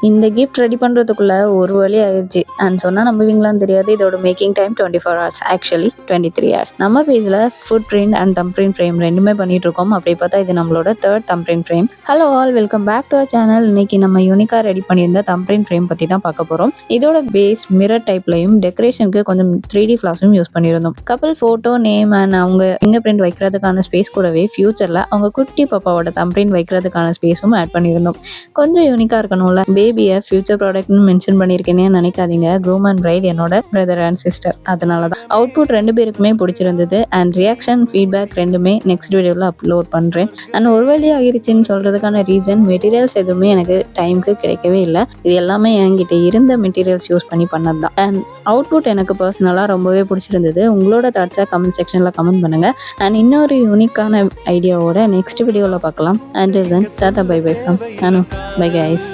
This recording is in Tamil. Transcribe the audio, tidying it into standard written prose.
இந்த கிஃப்ட் ரெடி பண்ணுறதுக்குள்ள ஒரு வழி ஆயிடுச்சு அண்ட் சொன்னால் நம்புவீங்களான்னு தெரியாது. இதோட making time 24 hours, actually 23 hours. நம்ம பேஜில் food print and thumb print frame ரெண்டுமே பண்ணிட்டு இருக்கோம். அப்படி பார்த்தா இது நம்மளோட third thumb print frame. Hello all, welcome back to our channel. இன்னைக்கு நம்ம யூனிக்காக ரெடி பண்ணியிருந்த தம் பிரிண்ட் ஃப்ரேம் பற்றி தான் பார்க்க போகிறோம். இதோட பேஸ் மிரர் டைப்லையும் டெக்கரேஷனுக்கு கொஞ்சம் 3D ஃபிளாஸும் யூஸ் பண்ணியிருந்தோம். கப்பல் ஃபோட்டோ, நேம் அண்ட் அவங்க ஃபிங்கர் பிரிண்ட் வைக்கிறதுக்கான ஸ்பேஸ் கூடவே ஃபியூச்சரில் அவங்க குட்டி பாப்பாவோட தம் பிரிண்ட் வைக்கிறதுக்கான ஸ்பேஸும் ஆட் பண்ணியிருந்தோம். கொஞ்சம் யூனிக்காக இருக்கணும்ல. பேபியை ஃபியூச்சர் ப்ராடக்ட்னு மென்ஷன் பண்ணியிருக்கேனே நினைக்காதீங்க. க்ரூம் அண்ட் பிரைட் என்னோட பிரதர் அண்ட் சிஸ்டர். அதனால தான் அவுட்புட் ரெண்டு பேருக்குமே பிடிச்சிருந்தது. அண்ட் ரியாக்ஷன் ஃபீட்பேக் ரெண்டுமே நெக்ஸ்ட் வீடியோவில் அப்லோட் பண்ணுறேன். அண்ட் ஒரு வழி ஆகிருச்சுன்னு சொல்கிறதுக்கான ரீசன், மெட்டீரியல்ஸ் எதுவுமே எனக்கு டைமுக்கு கிடைக்கவே இல்லை. இது எல்லாமே என்கிட்ட இருந்த மெட்டீரியல்ஸ் யூஸ் பண்ணி பண்ணது தான். அண்ட் அவுட்புட் எனக்கு பர்சனலாக ரொம்பவே பிடிச்சிருந்தது. உங்களோட தாட்ஸை கமெண்ட் செக்ஷனில் கமெண்ட் பண்ணுங்கள். அண்ட் இன்னொரு யூனிக்கான ஐடியாவோட நெக்ஸ்ட் வீடியோவில் பார்க்கலாம். And then tata bye bye from நானு. Bye guys.